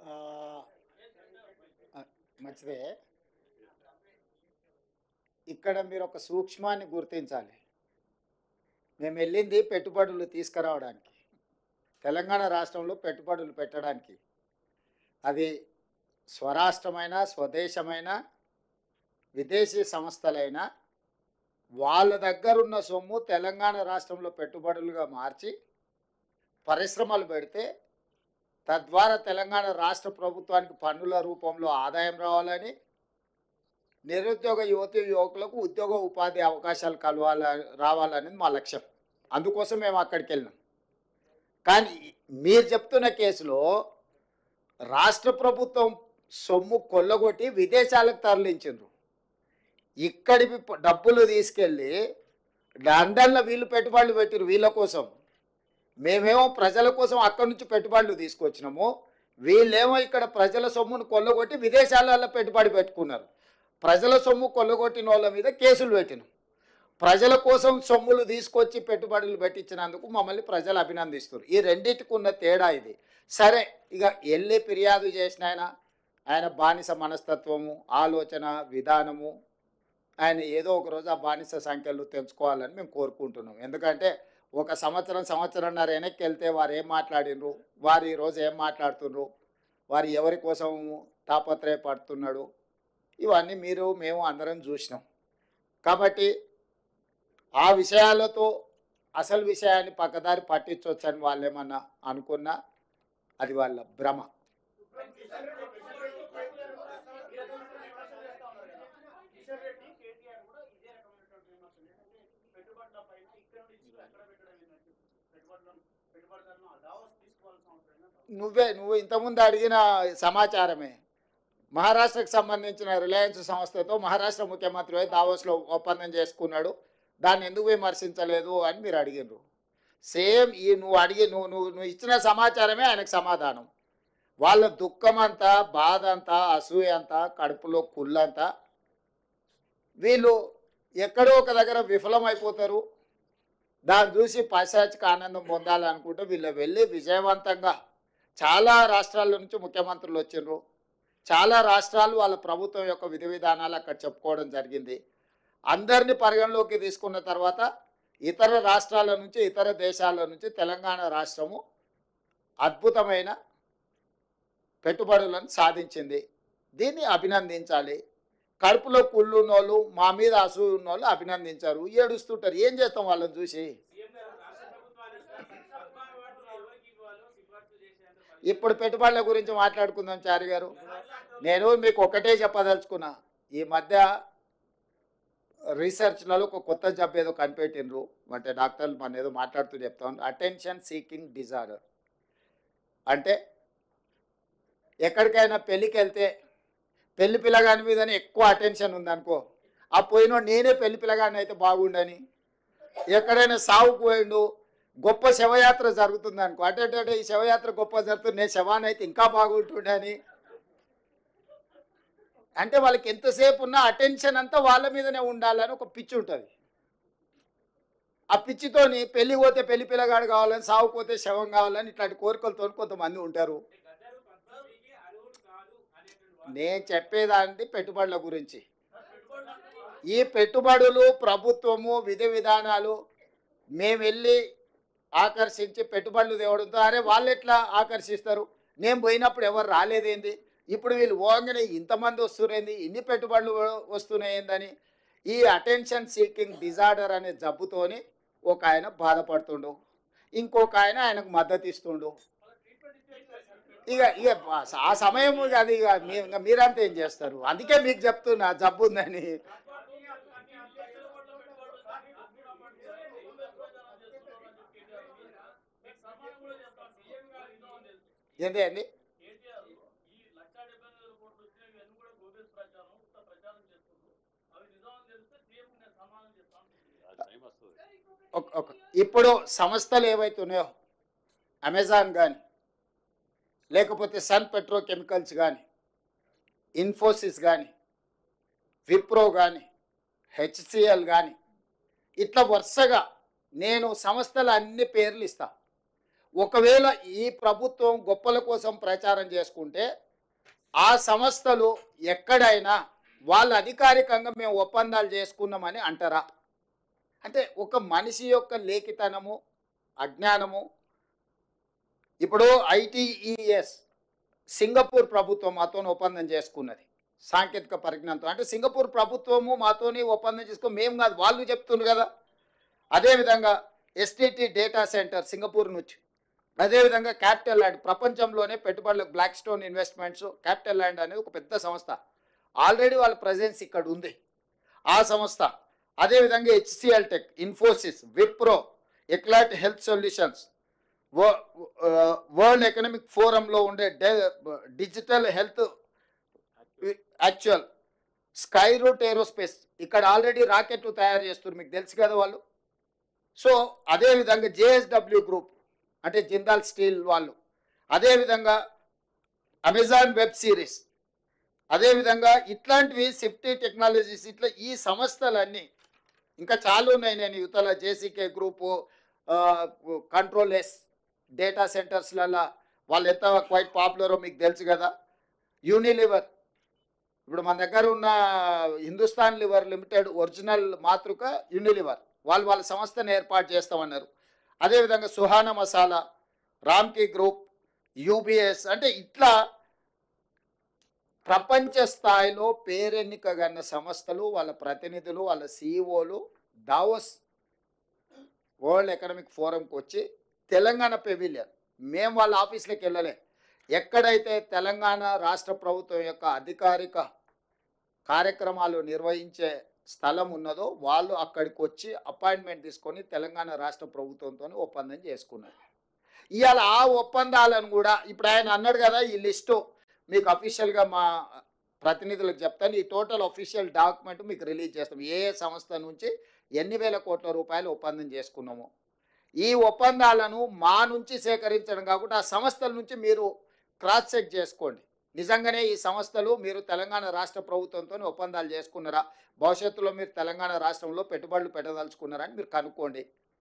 ఆ, మంచిదే. ఇక్కడ మీరు ఒక సూక్ష్మాన్ని గుర్తించాలి. మేము వెళ్ళింది పెట్టుబడులు తీసుకురావడానికి, తెలంగాణ రాష్ట్రంలో పెట్టుబడులు పెట్టడానికి. అది స్వరాష్ట్రమైన, స్వదేశమైన, విదేశీ సంస్థలైన వాళ్ళ దగ్గరున్న సొమ్ము తెలంగాణ రాష్ట్రంలో పెట్టుబడులుగా మార్చి పరిశ్రమలు పెడితే తద్వారా తెలంగాణ రాష్ట్ర ప్రభుత్వానికి పన్నుల రూపంలో ఆదాయం రావాలని, నిరుద్యోగ యువతి యువకులకు ఉద్యోగ ఉపాధి అవకాశాలు రావాలనేది మా లక్ష్యం. అందుకోసం మేము అక్కడికి వెళ్ళినాం. కానీ మీరు చెప్తున్న కేసులో రాష్ట్ర ప్రభుత్వం సొమ్ము కొల్లగొట్టి విదేశాలకు తరలించిండ్రు. ఇక్కడి డబ్బులు తీసుకెళ్ళి లండన్లో వీళ్ళు పెట్టుబడులు పెట్టిరు వీళ్ళ కోసం. మేమేమో ప్రజల కోసం అక్కడి నుంచి పెట్టుబడులు తీసుకొచ్చినాము. వీళ్ళేమో ఇక్కడ ప్రజల సొమ్మును కొల్లగొట్టి విదేశాలలో పెట్టుబడి పెట్టుకున్నారు. ప్రజల సొమ్ము కొల్లగొట్టిన వాళ్ళ మీద కేసులు పెట్టినాం. ప్రజల కోసం సొమ్ములు తీసుకొచ్చి పెట్టుబడులు పెట్టించినందుకు మమ్మల్ని ప్రజలు అభినందిస్తారు. ఈ రెండింటికి ఉన్న తేడా ఇది. సరే, ఇక వెళ్ళి ఫిర్యాదు చేసిన ఆయన బానిస మనస్తత్వము, ఆలోచన విధానము, ఆయన ఏదో ఒక రోజు ఆ బానిస సంఖ్యలు తెంచుకోవాలని మేము కోరుకుంటున్నాం. ఎందుకంటే ఒక సంవత్సరంన్నర వెనక్కి వెళ్తే వారు ఏం మాట్లాడినరు, వారు ఈరోజు ఏం మాట్లాడుతున్నారు, వారు ఎవరి కోసం తాపత్రయపడుతున్నాడు, ఇవన్నీ మేము అందరం చూసినాం. కాబట్టి ఆ విషయాలతో అసలు విషయాన్ని పక్కదారి పట్టించవచ్చని వాళ్ళు ఏమన్నా అనుకున్నా అది వాళ్ళ భ్రమ. నువ్వు ఇంతకుముందు అడిగిన సమాచారమే. మహారాష్ట్రకు సంబంధించిన రిలయన్స్ సంస్థతో మహారాష్ట్ర ముఖ్యమంత్రి దావోస్లో ఒప్పందం చేసుకున్నాడు, దాన్ని ఎందుకు విమర్శించలేదు అని మీరు అడిగినారు. సేమ్ ఈ నువ్వు ఇచ్చిన సమాచారమే ఆయనకు సమాధానం. వాళ్ళ దుఃఖం అంతా, బాధ అంతా, అసూయ అంతా, కడుపులో కుళ్ళంతా, వీళ్ళు ఎక్కడో ఒక దగ్గర విఫలమైపోతారు. దాన్ని చూసి పైశాచిక ఆనందం పొందాలనుకుంటే వీళ్ళు వెళ్ళి విజయవంతంగా చాలా రాష్ట్రాల నుంచి ముఖ్యమంత్రులు వచ్చిండ్రు. చాలా రాష్ట్రాలు వాళ్ళ ప్రభుత్వం యొక్క విధి విధానాలు అక్కడ చెప్పుకోవడం జరిగింది. అందరినీ పరిగణలోకి తీసుకున్న తర్వాత ఇతర రాష్ట్రాల నుంచి, ఇతర దేశాల నుంచి తెలంగాణ రాష్ట్రము అద్భుతమైన పెట్టుబడులను సాధించింది. దీన్ని అభినందించాలి. కడుపులో కుళ్ళున్నోళ్ళు, మా మీద అసూయ ఉన్నోళ్ళు అభినందించారు, ఏడుస్తుంటారు. ఏం చేస్తాం వాళ్ళని చూసి? ఇప్పుడు పెట్టుబడుల గురించి మాట్లాడుకుందాం చారి గారు. నేను మీకు ఒకటే చెప్పదలుచుకున్నా. ఈ మధ్య రీసెర్చ్లలో ఒక కొత్త జబ్బు ఏదో కనిపెట్టిండ్రు, అంటే డాక్టర్లు మన ఏదో మాట్లాడుతూ చెప్తాను, అటెన్షన్ సీకింగ్ డిజార్డర్. అంటే ఎక్కడికైనా పెళ్ళికి వెళ్తే పెళ్లి పిల్లగాని మీదనే ఎక్కువ అటెన్షన్ ఉందనుకో, ఆ పోయినో నేనే పెళ్లి పిల్లగాని అయితే బాగుండని. ఎక్కడైనా సావుకు పోయిండు, గొప్ప శవయాత్ర జరుగుతుంది అనుకో, అంటే ఈ శవయాత్ర గొప్ప జరుగుతుంది, నేను శవాన్ని అయితే ఇంకా బాగుంటుండని. అంటే వాళ్ళకి ఎంతసేపు ఉన్న అటెన్షన్ అంతా వాళ్ళ మీదనే ఉండాలని ఒక పిచ్చి ఉంటుంది. ఆ పిచ్చితోని పెళ్లి పోతే పెళ్లి పిల్లగాడు కావాలని, సావుపోతే శవం కావాలని ఇట్లాంటి కోరికలతో కొంతమంది ఉంటారు. నేను చెప్పేదాన్ని పెట్టుబడుల గురించి. ఈ పెట్టుబడులు, ప్రభుత్వము, విధి విధానాలు మేము వెళ్ళి ఆకర్షించి పెట్టుబడులు తేవడంతో, అరే వాళ్ళు ఎట్లా ఆకర్షిస్తారు, నేను పోయినప్పుడు ఎవరు రాలేదేంది, ఇప్పుడు వీళ్ళు పోగానే ఇంతమంది వస్తున్నారేంది, ఇన్ని పెట్టుబడులు వస్తున్నాయేందని ఈ అటెన్షన్ సీకింగ్ డిజార్డర్ అనే జబ్బుతోని ఒక ఆయన బాధపడుతుండు, ఇంకొక ఆయనకు మద్దతు ఇస్తుండు. ఇక ఇక ఆ సమయం అది ఇక మీరంతా ఏం చేస్తారు? అందుకే మీకు చెప్తున్నా జబ్బు ఉందని. ఏంటి అండి? ఇప్పుడు సంస్థలు ఏవైతే ఉన్నాయో, అమెజాన్ కానీ, లేకపోతే సన్ పెట్రోకెమికల్స్ కానీ, ఇన్ఫోసిస్ కానీ, విప్రో కానీ, హెచ్సిఎల్ కానీ, ఇట్లా వరుసగా నేను సంస్థల అన్ని పేర్లు ఇస్తా. ఒకవేళ ఈ ప్రభుత్వం గొప్పల కోసం ప్రచారం చేసుకుంటే ఆ సంస్థలు ఎక్కడైనా వాళ్ళు అధికారికంగా మేము ఒప్పందాలు చేసుకున్నామని అంటారా? అంటే ఒక మనిషి యొక్క లేఖితనము, అజ్ఞానము. ఇప్పుడు ఐటీఈఎస్ సింగపూర్ ప్రభుత్వం మాతో ఒప్పందం చేసుకున్నది సాంకేతిక పరిజ్ఞానంతో. అంటే సింగపూర్ ప్రభుత్వము మాతోని ఒప్పందం చేసుకుని మేము కాదు, వాళ్ళు చెప్తున్నారు కదా. అదేవిధంగా ఎస్టీటీ డేటా సెంటర్ సింగపూర్ నుంచి, అదేవిధంగా క్యాపిటల్ ల్యాండ్, ప్రపంచంలోనే పెట్టుబడులకు Blackstone investments, capital land అనేది ఒక పెద్ద సంస్థ, ఆల్రెడీ వాళ్ళ ప్రజెన్స్ ఇక్కడ ఉంది ఆ సంస్థ. అదేవిధంగా HCL tech, Infosys, Wipro, Eclat health solutions, world economic ఫోరంలో ఉండే digital health actual, Skyroot aerospace, ఇక్కడ ఆల్రెడీ రాకెట్లు తయారు చేస్తున్నారు, మీకు తెలుసు కదా వాళ్ళు. సో అదేవిధంగా జేఎస్డబ్ల్యూ గ్రూప్ అంటే జిందాల్ స్టీల్ వాళ్ళు, అదేవిధంగా అమెజాన్ వెబ్ సిరీస్, అదేవిధంగా ఇట్లాంటివి సిఫ్టీ టెక్నాలజీస్, ఇట్లా ఈ సంస్థలన్నీ ఇంకా చాలా ఉన్నాయి. నేను యువతల జేసీకే గ్రూపు, కంట్రోల్ ఎస్ డేటా సెంటర్స్లలో వాళ్ళు ఎంత క్వైట్ పాపులరో మీకు తెలుసు కదా. యూనిలివర్, ఇప్పుడు మన దగ్గర ఉన్న హిందుస్థాన్ లివర్ లిమిటెడ్ ఒరిజినల్ మాతృక యూనిలివర్, వాళ్ళు వాళ్ళ సంస్థను ఏర్పాటు చేస్తామన్నారు. అదేవిధంగా సుహానా మసాలా, రామ్కీ గ్రూప్, యూబీఎస్, అంటే ఇట్లా ప్రపంచ స్థాయిలో పేరెన్నికగన్న సంస్థలు, వాళ్ళ ప్రతినిధులు, వాళ్ళ సిఇఓలు దావోస్ వరల్డ్ ఎకనామిక్ ఫోరంకి వచ్చి తెలంగాణ పెవిలియన్, మేము వాళ్ళ ఆఫీస్లోకి వెళ్ళలే, ఎక్కడైతే తెలంగాణ రాష్ట్ర ప్రభుత్వం యొక్క అధికారిక కార్యక్రమాలు నిర్వహించే స్థలం ఉన్నదో వాళ్ళు అక్కడికి వచ్చి అపాయింట్మెంట్ తీసుకొని తెలంగాణ రాష్ట్ర ప్రభుత్వంతో ఒప్పందం చేసుకున్నారు. ఇవాళ ఆ ఒప్పందాలను కూడా ఇప్పుడు ఆయన అన్నాడు కదా, ఈ లిస్టు మీకు అఫీషియల్గా మా ప్రతినిధులకు చెప్తాను, ఈ టోటల్ అఫీషియల్ డాక్యుమెంట్ మీకు రిలీజ్ చేస్తాం, ఏ సంస్థ నుంచి ఎన్ని వేల కోట్ల రూపాయలు ఒప్పందం చేసుకున్నాము. ఈ ఒప్పందాలను మా నుంచి సేకరించడం కాకుండా ఆ సంస్థల నుంచి మీరు క్రాస్ చెక్ చేసుకోండి, నిజంగానే ఈ సంస్థలు మీరు తెలంగాణ రాష్ట్ర ప్రభుత్వంతో ఒప్పందాలు చేసుకున్నారా, భవిష్యత్తులో మీరు తెలంగాణ రాష్ట్రంలో పెట్టుబడులు పెట్టదలుచుకున్నారా అని మీరు కనుక్కోండి.